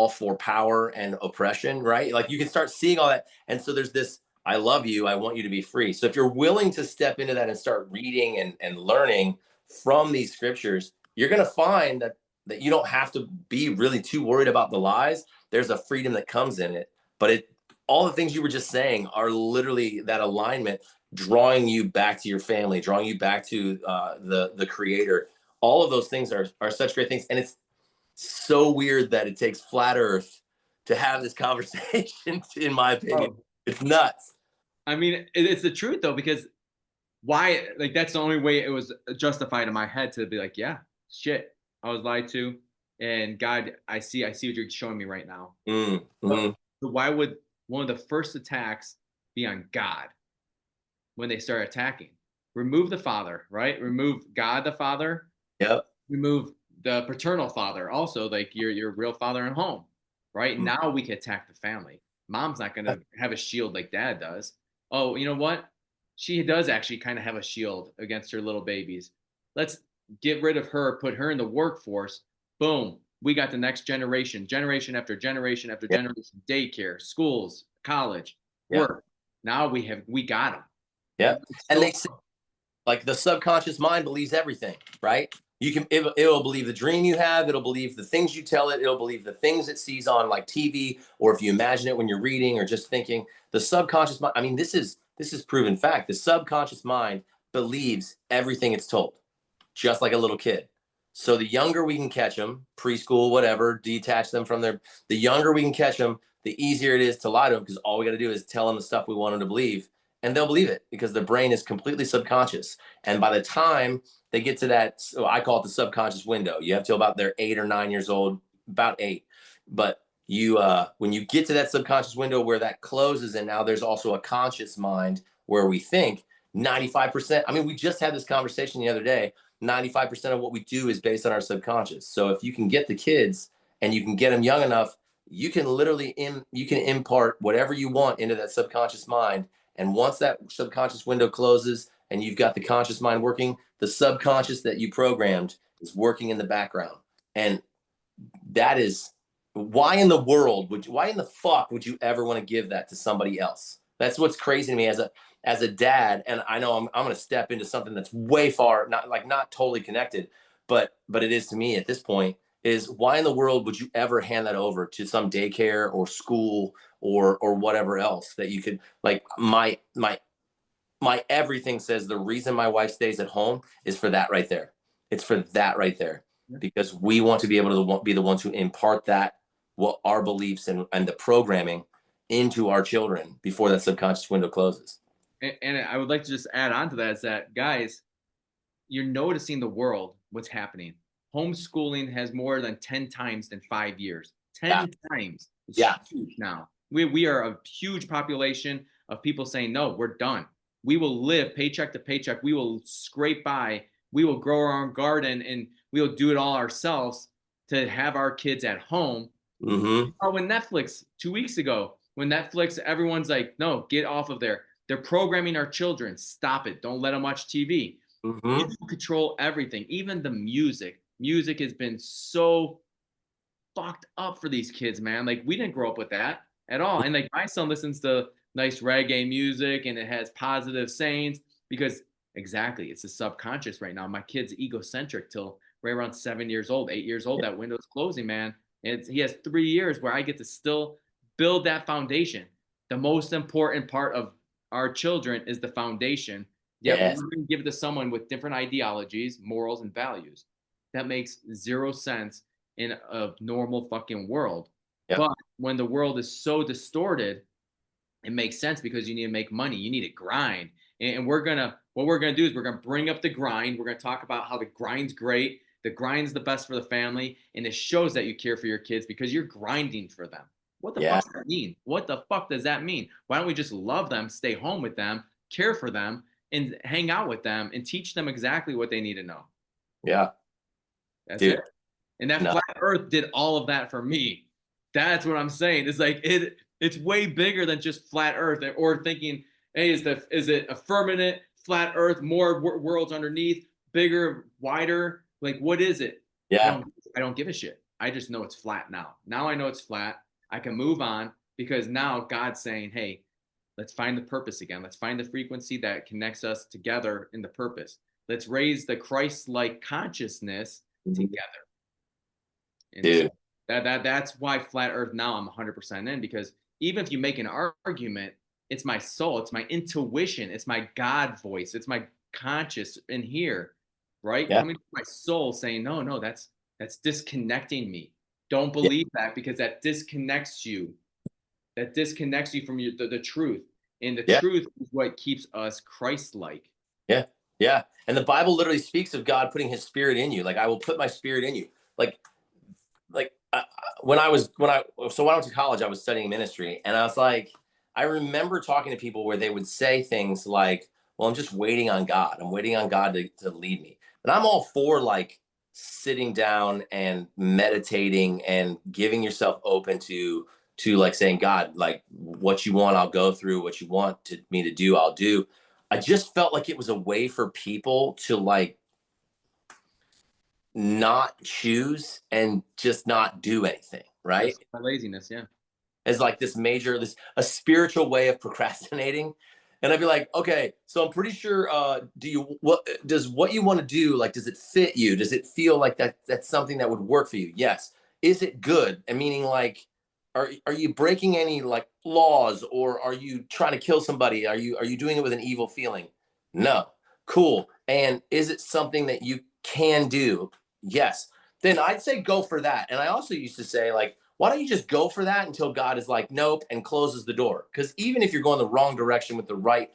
for power and oppression, right? Like, you can start seeing all that, and so there's this, I love you, I want you to be free. So if you're willing to step into that and start reading and learning from these scriptures, you're going to find that you don't have to be really too worried about the lies. There's a freedom that comes in it, but all the things you were just saying are literally that alignment, drawing you back to your family, drawing you back to the creator. All of those things are such great things, and it's so weird that it takes flat earth to have this conversation. In my opinion, Oh, it's nuts. I mean, it's the truth though, because why, like, that's the only way it was justified in my head to be like, yeah, shit, I was lied to. And God, I see what you're showing me right now. Mm, But hmm. why would one of the first attacks be on God when they start attacking? Remove the father, right? Remove God the father, Yep. remove the paternal father, also like your real father in home, right? Mm. Now we can attack the family. Mom's not gonna have a shield like dad does. Oh, you know what? She does actually kind of have a shield against her little babies. Let's get rid of her, put her in the workforce. Boom. We got the next generation, generation after generation after Yep. generation, daycare, schools, college, Yep. work. Now we got them. And Yep. it's And so they say, like, the subconscious mind believes everything, right? It'll believe the dream you have, it'll believe the things you tell it, it'll believe the things it sees on like TV, or if you imagine it when you're reading or just thinking. The subconscious mind, I mean, this is proven fact. The subconscious mind believes everything it's told, just like a little kid. So the younger we can catch them, preschool, whatever, detach them from their, the younger we can catch them, the easier it is to lie to them, because all we got to do is tell them the stuff we want them to believe, and they'll believe it because the brain is completely subconscious. And by the time they get to that, so I call it the subconscious window. You have till about they're 8 or 9 years old, about 8. But when you get to that subconscious window where that closes, and now there's also a conscious mind where we think 95%. I mean, we just had this conversation the other day. 95% of what we do is based on our subconscious. So if you can get the kids and you can get them young enough, you can literally you can impart whatever you want into that subconscious mind. And once that subconscious window closes and you've got the conscious mind working, the subconscious that you programmed is working in the background. And that is, why in the world would you, why in the fuck would you ever want to give that to somebody else? That's what's crazy to me as a dad. And I know I'm going to step into something that's way far, not totally connected, but it is to me at this point, is why in the world would you ever hand that over to some daycare or school or whatever else that you could, like, my everything says the reason my wife stays at home is for that right there. It's for that right there, because we want to be able to be the ones who impart that, what our beliefs and the programming into our children before that subconscious window closes. and I would like to just add on to that is that, guys, you're noticing the world, what's happening. Homeschooling has more than 10 times in 5 years. Yeah. 10 times. It's Yeah. huge now. We are a huge population of people saying, no, we're done. We will live paycheck to paycheck. We will scrape by. We will grow our own garden and we'll do it all ourselves to have our kids at home. Mm-hmm. Oh, when Netflix 2 weeks ago, when Netflix, everyone's like, no, get off of there. They're programming our children. Stop it. Don't let them watch TV. You Mm-hmm. control everything, even the music. Music has been so fucked up for these kids, man. Like we didn't grow up with that at all. And like my son listens to nice reggae music and it has positive sayings because exactly it's the subconscious right now. My kid's egocentric till right around 7 years old, 8 years old. Yeah. That window's closing, man. And he has 3 years where I get to still build that foundation. The most important part of our children is the foundation. Yet we're Yes. going to give it to someone with different ideologies, morals, and values. That makes zero sense in a normal fucking world. Yep. But when the world is so distorted, it makes sense because you need to make money. You need to grind. And what we're gonna do is we're gonna bring up the grind. We're gonna talk about how the grind's great. The grind's the best for the family, and it shows that you care for your kids because you're grinding for them. What the Yeah. fuck does that mean? What the fuck does that mean? Why don't we just love them, stay home with them, care for them, and hang out with them and teach them exactly what they need to know? Yeah. That's Dude. it. And that No. flat earth did all of that for me. That's what I'm saying. It's like it's way bigger than just flat earth or thinking, hey, is it a firmament, flat earth, more worlds underneath, bigger, wider? Like what is it? I Yeah. don't I don't give a shit. I just know it's flat now. Now I know it's flat. I can move on because now God's saying, hey, let's find the purpose again. Let's find the frequency that connects us together in the purpose. Let's raise the Christ-like consciousness Mhm. together. And so Dude. that's why flat earth now I'm 100% in because even if you make an argument, it's my soul, it's my intuition, it's my God voice, it's my conscious in here, right? Yeah. Coming to my soul saying, no, no, that's disconnecting me. Don't Yeah. believe that because that disconnects you. That disconnects you from the truth. And the Yeah. truth is what keeps us Christ-like. Yeah. Yeah. And the Bible literally speaks of God putting his spirit in you. Like, I will put my spirit in you. Like, when I went to college, I was studying ministry, and I was like, I remember talking to people where they would say things like, well, I'm just waiting on God. I'm waiting on God to lead me. And I'm all for like sitting down and meditating and giving yourself open to like saying, God, like what you want, I'll go through. What you want me to do, I'll do. I just felt like it was a way for people to like not choose and just not do anything, right? Just my laziness. Yeah. As like this a spiritual way of procrastinating. And I'd be like, okay, so I'm pretty sure what you want to do, like, does it fit you? Does it feel like that's something that would work for you? Yes. Is it good? And meaning like, are you breaking any like laws, or are you trying to kill somebody? Are you doing it with an evil feeling? No. Cool. And is it something that you can do? Yes. Then I'd say go for that. And I also used to say, like, why don't you just go for that until God is like, nope, and closes the door? Because even if you're going the wrong direction with the right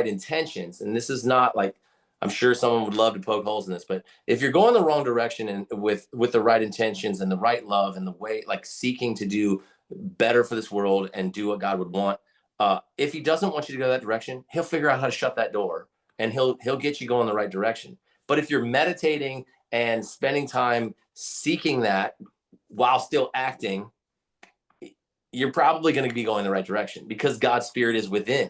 intentions, and this is not like, I'm sure someone would love to poke holes in this, but if you're going the wrong direction and with the right intentions and the right love and the way, like, seeking to do better for this world and do what God would want, if he doesn't want you to go that direction, he'll figure out how to shut that door, and he'll get you going the right direction. But if you're meditating and spending time seeking that while still acting, you're probably going to be going the right direction because God's spirit is within, Yeah.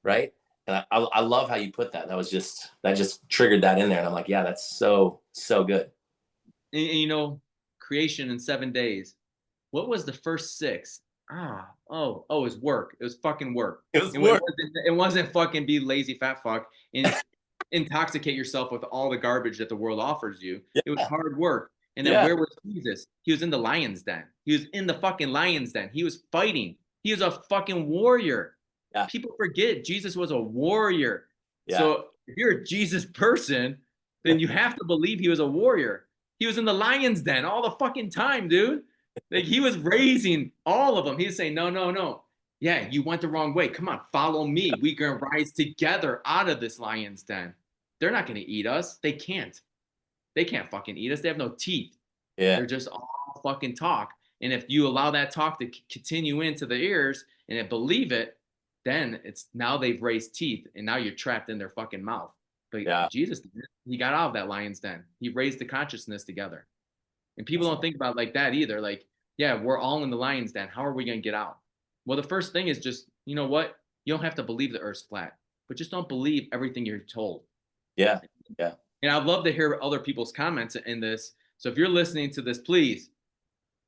right? And I love how you put that. That just triggered that in there, and I'm like, yeah, that's so good. And creation in 7 days. What was the first six? Oh, it was work. It was fucking work. It was And it work. wasn't, it wasn't fucking be lazy fat fuck and intoxicate yourself with all the garbage that the world offers you. It was Yeah, hard work. And then yeah, where was Jesus? He was in the lion's den. He was in the fucking lion's den. He was fighting. He was a fucking warrior. yeah, People forget Jesus was a warrior. yeah, So if you're a Jesus person, then you have to believe he was a warrior. He was in the lion's den all the fucking time, dude. Like, he was raising all of them. He was saying, no, no, no. Yeah, you went the wrong way. Come on, follow me. We can rise together out of this lion's den. They're not going to eat us. They can't. They can't fucking eat us. They have no teeth. yeah. They're just all fucking talk. And if you allow that talk to continue into the ears and they believe it, then it's now they've raised teeth and now you're trapped in their fucking mouth. But Yeah. Jesus, he got out of that lion's den. He raised the consciousness together. And people don't think about it like that either. Like, yeah, we're all in the lion's den. How are we going to get out? Well, the first thing is just, you know what? You don't have to believe the earth's flat, but just don't believe everything you're told. Yeah, yeah, And I'd love to hear other people's comments in this. So if you're listening to this, please,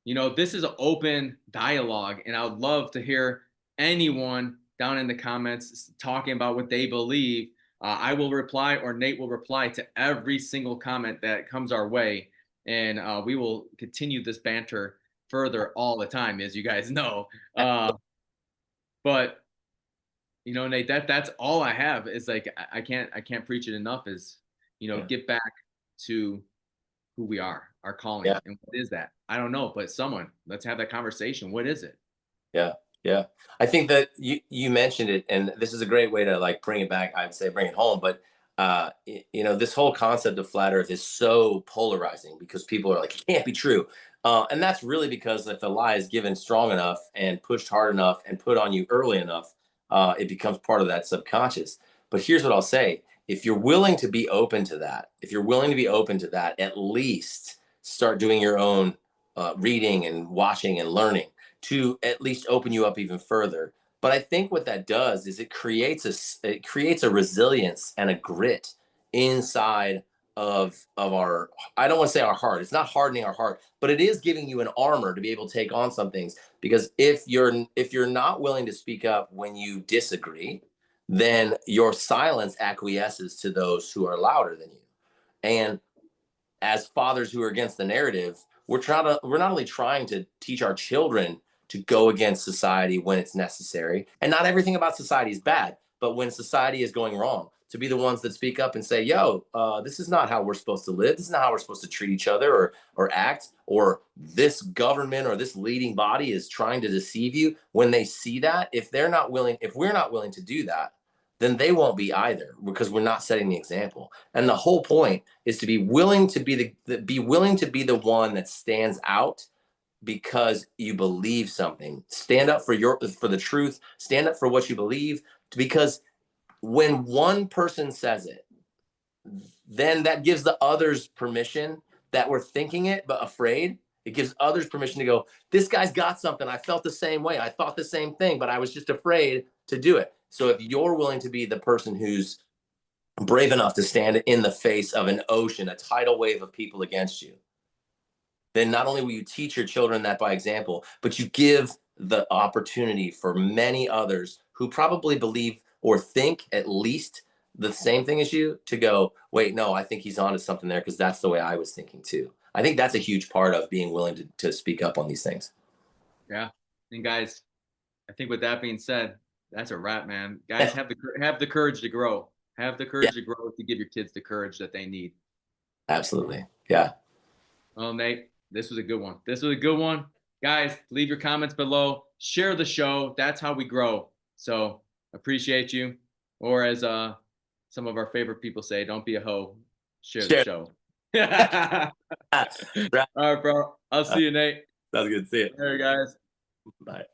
this is an open dialogue, and I would love to hear anyone down in the comments talking about what they believe. I will reply, or Nate will reply to every single comment that comes our way, and we will continue this banter further all the time, as you guys know. But Nate, that's all I have. Is like I can't preach it enough. Is yeah, get back to who we are, our calling. yeah. And what is that? I don't know, but let's have that conversation. What is it? Yeah, yeah. I think that you mentioned it, and this is a great way to like bring it back. I'd say bring it home, but this whole concept of flat Earth is so polarizing because people are like, it can't be true, and that's really because if a lie is given strong enough and pushed hard enough and put on you early enough, it becomes part of that subconscious. But here's what I'll say: if you're willing to be open to that, at least start doing your own reading and watching and learning to at least open you up even further. But I think what that does is it creates a resilience and a grit inside of our, I don't want to say our heart. It's not hardening our heart, but it is giving you an armor to be able to take on some things. Because if you're not willing to speak up when you disagree, then your silence acquiesces to those who are louder than you. And as fathers who are against the narrative, we're not only trying to teach our children to go against society when it's necessary, and not everything about society is bad, but when society is going wrong, to be the ones that speak up and say, yo, this is not how we're supposed to live. This is not how we're supposed to treat each other or act, or this government or this leading body is trying to deceive you. When they see that, if we're not willing to do that, then they won't be either, because we're not setting the example. And the whole point is to be willing to be be willing to be the one that stands out because you believe something. Stand up for the truth, stand up for what you believe, because when one person says it, then that gives the others permission that were thinking it but afraid. It gives others permission to go, this guy's got something. I felt the same way. I thought the same thing, but I was just afraid to do it. So if you're willing to be the person who's brave enough to stand in the face of an ocean, a tidal wave of people against you, then not only will you teach your children that by example, but you give the opportunity for many others who probably believe or think at least the same thing as you to go, wait, no, I think he's onto something there, because that's the way I was thinking too. I think that's a huge part of being willing to speak up on these things. Yeah. And guys, I think with that being said, that's a wrap, man. Guys, have the courage to grow. Have the Yeah, courage to grow to give your kids the courage that they need. absolutely. Yeah. Well, Nate, this was a good one. This was a good one. Guys, leave your comments below. Share the show. That's how we grow. So appreciate you. Or as some of our favorite people say, don't be a hoe. Share the Share. show. All right, bro. I'll see you, Nate. Sounds good. See you. All right, guys. Bye.